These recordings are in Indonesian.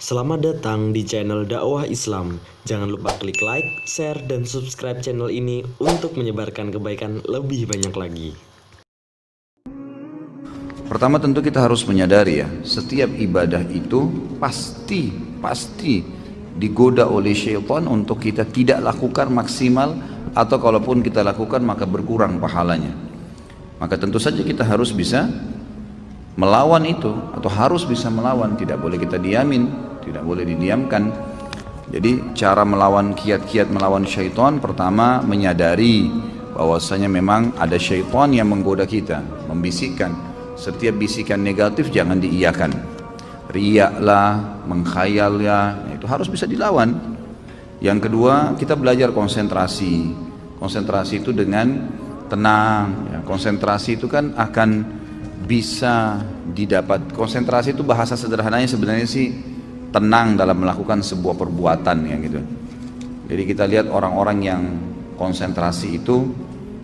Selamat datang di channel Dakwah Islam. Jangan lupa klik like, share, dan subscribe channel ini untuk menyebarkan kebaikan lebih banyak lagi. Pertama tentu kita harus menyadari ya, setiap ibadah itu pasti digoda oleh syaitan untuk kita tidak lakukan maksimal, atau kalaupun kita lakukan maka berkurang pahalanya. Maka tentu saja kita harus bisa melawan itu, atau harus bisa melawan, tidak boleh kita diamin, tidak boleh didiamkan. Jadi cara melawan kiat-kiat melawan syaitan, pertama menyadari bahwasanya memang ada syaitan yang menggoda kita, membisikkan. Setiap bisikan negatif jangan diiyakan. Riak lah, mengkhayal ya, itu harus bisa dilawan. Yang kedua, kita belajar konsentrasi. Konsentrasi itu dengan tenang ya. Konsentrasi itu kan akan bisa didapat. Konsentrasi itu bahasa sederhananya sebenarnya sih tenang dalam melakukan sebuah perbuatan ya gitu. Jadi kita lihat orang-orang yang konsentrasi itu,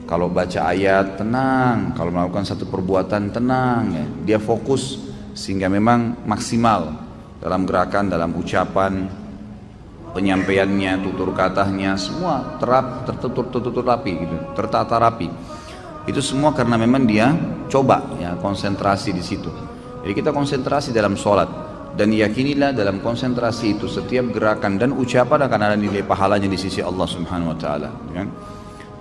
kalau baca ayat tenang, kalau melakukan satu perbuatan tenang ya. Dia fokus sehingga memang maksimal dalam gerakan, dalam ucapan, penyampaiannya, tutur katanya, semua tertutur rapi gitu, tertata rapi. Itu semua karena memang dia coba ya konsentrasi di situ. Jadi kita konsentrasi dalam sholat, dan yakinilah dalam konsentrasi itu setiap gerakan dan ucapan akan ada nilai pahalanya di sisi Allah Subhanahu Wa Taala. Ya.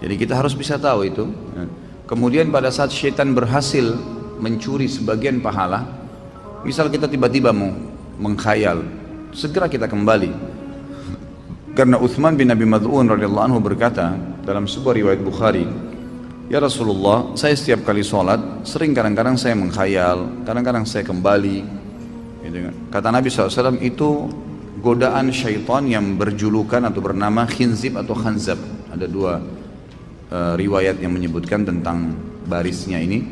Jadi kita harus bisa tahu itu. Ya. Kemudian pada saat syaitan berhasil mencuri sebagian pahala, misal kita tiba-tiba mau mengkhayal, segera kita kembali. Karena Uthman bin Abi Mad'un radhiyallahu anhu berkata dalam sebuah riwayat Bukhari, "Ya Rasulullah, saya setiap kali sholat, sering kadang-kadang saya mengkhayal, kadang-kadang saya kembali." Kata Nabi SAW, itu godaan syaitan yang berjulukan atau bernama khinzib atau khanzab. Ada dua riwayat yang menyebutkan tentang barisnya ini,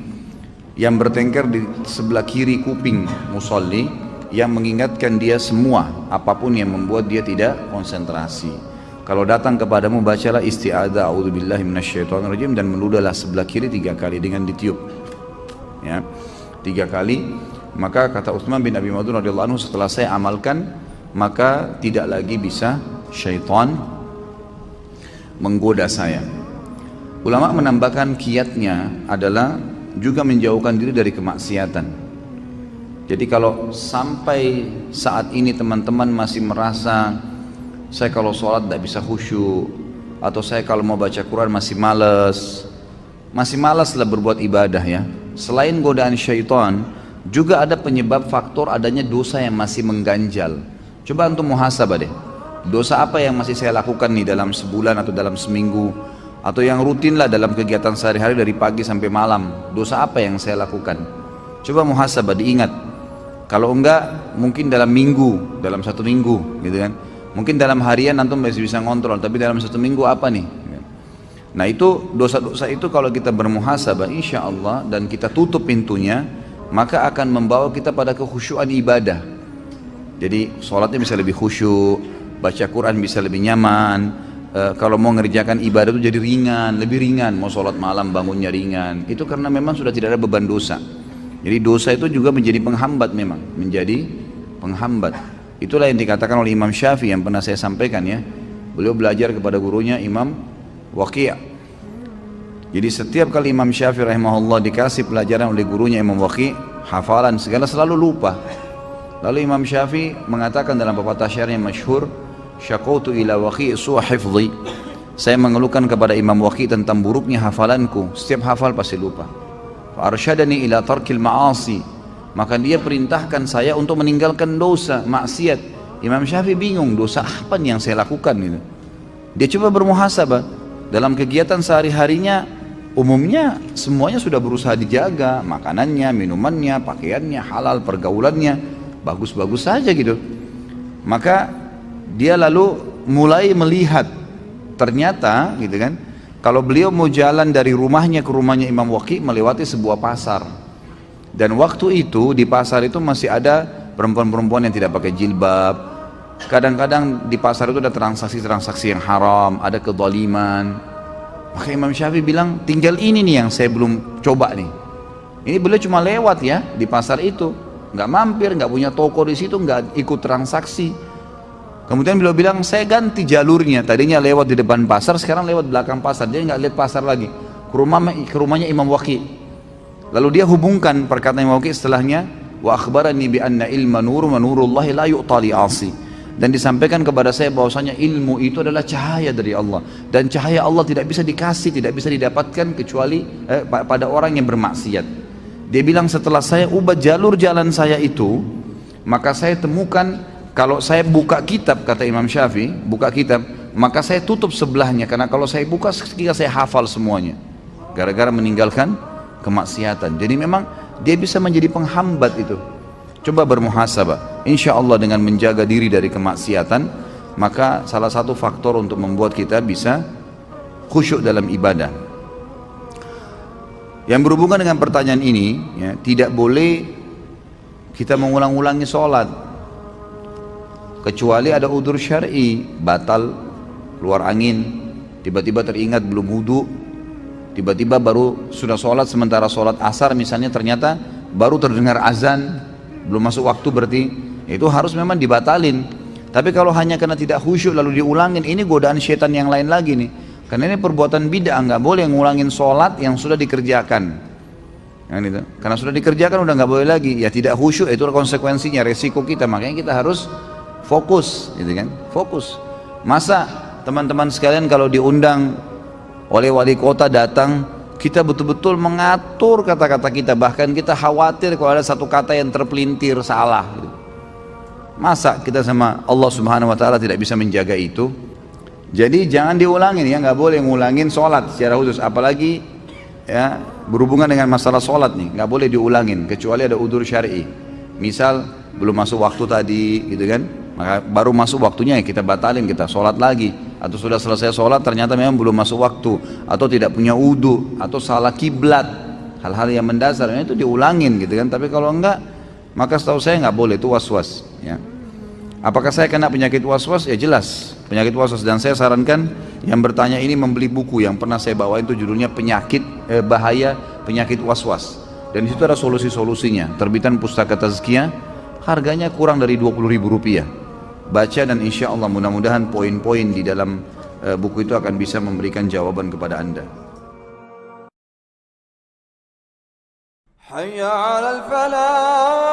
yang bertengkar di sebelah kiri kuping musalli, yang mengingatkan dia semua, apapun yang membuat dia tidak konsentrasi. Kalau datang kepadamu, bacalah isti'adzah a'udzubillahi minasyaitonirrajim, dan meludahlah sebelah kiri 3 kali dengan ditiup ya, 3 kali. Maka kata Utsman bin Abi Mad'un radhiyallahu anhu, setelah saya amalkan maka tidak lagi bisa syaitan menggoda saya. Ulama menambahkan kiatnya adalah juga menjauhkan diri dari kemaksiatan. Jadi kalau sampai saat ini teman-teman masih merasa saya kalau sholat tidak bisa khusyuk, atau saya kalau mau baca Quran masih malas lah berbuat ibadah ya. Selain godaan syaitan, juga ada penyebab faktor adanya dosa yang masih mengganjal. Coba untuk muhasabah deh, dosa apa yang masih saya lakukan nih dalam sebulan atau dalam seminggu, atau yang rutin lah dalam kegiatan sehari-hari dari pagi sampai malam. Dosa apa yang saya lakukan? Coba muhasabah, diingat. Kalau enggak, mungkin dalam minggu, dalam 1 minggu gitu kan. Mungkin dalam harian antum masih bisa ngontrol, tapi dalam 1 minggu apa nih? Nah itu dosa-dosa itu kalau kita bermuhasabah insya Allah dan kita tutup pintunya, maka akan membawa kita pada kekhusyuan ibadah. Jadi sholatnya bisa lebih khusyuk, baca Quran bisa lebih nyaman. Kalau mau ngerjakan ibadah itu jadi ringan, lebih ringan. Mau sholat malam bangunnya ringan. Itu karena memang sudah tidak ada beban dosa. Jadi dosa itu juga menjadi penghambat, memang menjadi penghambat. Itulah yang dikatakan oleh Imam Syafi'i yang pernah saya sampaikan ya. Beliau belajar kepada gurunya Imam Waqi'. Jadi setiap kali Imam Syafi'i rahimahullah dikasih pelajaran oleh gurunya Imam Waqi', hafalan segala selalu lupa. Lalu Imam Syafi'i mengatakan dalam pepatah syair yang masyhur, "Syaqautu ila Waqi' su'a hifdhi." Saya mengeluhkan kepada Imam Waqi' tentang buruknya hafalanku, setiap hafal pasti lupa. Fa arsyadani ila tarkil ma'asi. Maka dia perintahkan saya untuk meninggalkan dosa, maksiat. Imam Syafi'i bingung, dosa apa nih yang saya lakukan gitu. Dia coba bermuhasabah dalam kegiatan sehari-harinya. Umumnya semuanya sudah berusaha dijaga, makanannya, minumannya, pakaiannya, halal, pergaulannya, bagus-bagus saja gitu. Maka dia lalu mulai melihat, ternyata gitu kan, kalau beliau mau jalan dari rumahnya ke rumahnya Imam Waqi' melewati sebuah pasar. Dan waktu itu di pasar itu masih ada perempuan-perempuan yang tidak pakai jilbab. Kadang-kadang di pasar itu ada transaksi-transaksi yang haram, ada kezaliman. Maka Imam Syafi'i bilang, tinggal ini nih yang saya belum coba nih. Ini beliau cuma lewat ya di pasar itu. nggak mampir, nggak punya toko di situ, nggak ikut transaksi. Kemudian beliau bilang, saya ganti jalurnya, tadinya lewat di depan pasar, sekarang lewat belakang pasar, dia nggak lihat pasar lagi, ke rumahnya Imam Waqi. Lalu dia hubungkan perkataan Imam Waqi setelahnya, wa akhbarani bi anna ilma nur wa nurullahi la yu'ta li 'asi. Dan disampaikan kepada saya bahwasanya ilmu itu adalah cahaya dari Allah, dan cahaya Allah tidak bisa dikasih, tidak bisa didapatkan kecuali pada orang yang bermaksiat. Dia bilang, setelah saya ubah jalur jalan saya itu, maka saya temukan kalau saya buka kitab, kata Imam Syafi'i, buka kitab, maka saya tutup sebelahnya, karena kalau saya buka ketika saya hafal semuanya, gara-gara meninggalkan kemaksiatan. Jadi memang dia bisa menjadi penghambat itu. Coba bermuhasabah, insya Allah dengan menjaga diri dari kemaksiatan, maka salah satu faktor untuk membuat kita bisa khusyuk dalam ibadah. Yang berhubungan dengan pertanyaan ini, ya, tidak boleh kita mengulang-ulangi sholat, kecuali ada udzur syar'i, batal, keluar angin, tiba-tiba teringat belum wudu, tiba-tiba baru sudah sholat, sementara sholat asar misalnya ternyata baru terdengar azan, belum masuk waktu, berarti itu harus memang dibatalin. Tapi kalau hanya karena tidak khusyuk lalu diulangin, ini godaan syaitan yang lain lagi nih, karena ini perbuatan bid'ah. Nggak boleh ngulangin sholat yang sudah dikerjakan, karena sudah dikerjakan udah nggak boleh lagi. Ya tidak khusyuk, itu konsekuensinya, resiko kita. Makanya kita harus fokus, gitu kan, fokus. Masa teman-teman sekalian kalau diundang oleh wali kota datang, kita betul-betul mengatur kata-kata kita, bahkan kita khawatir kalau ada satu kata yang terpelintir salah. Masa kita sama Allah Subhanahu Wa Taala tidak bisa menjaga itu? Jadi jangan diulangin, ya, nggak boleh ngulangin sholat secara khusus, apalagi ya berhubungan dengan masalah sholat nih, nggak boleh diulangin kecuali ada udzur syar'i. Misal belum masuk waktu tadi, gitu kan, maka baru masuk waktunya, ya kita batalin, kita sholat lagi. Atau sudah selesai sholat ternyata memang belum masuk waktu, atau tidak punya wudu, atau salah kiblat, hal-hal yang mendasar itu diulangin, gitu kan. Tapi kalau enggak, maka setahu saya nggak boleh, itu was-was, ya. Apakah saya kena penyakit was-was? Ya jelas penyakit was-was, dan saya sarankan yang bertanya ini membeli buku yang pernah saya bawain, itu judulnya bahaya penyakit was-was, dan di situ ada solusi-solusinya, terbitan Pustaka Tazkiyah, harganya kurang dari Rp20.000. Baca dan insya Allah mudah-mudahan poin-poin di dalam buku itu akan bisa memberikan jawaban kepada Anda. Hayya 'alal falah.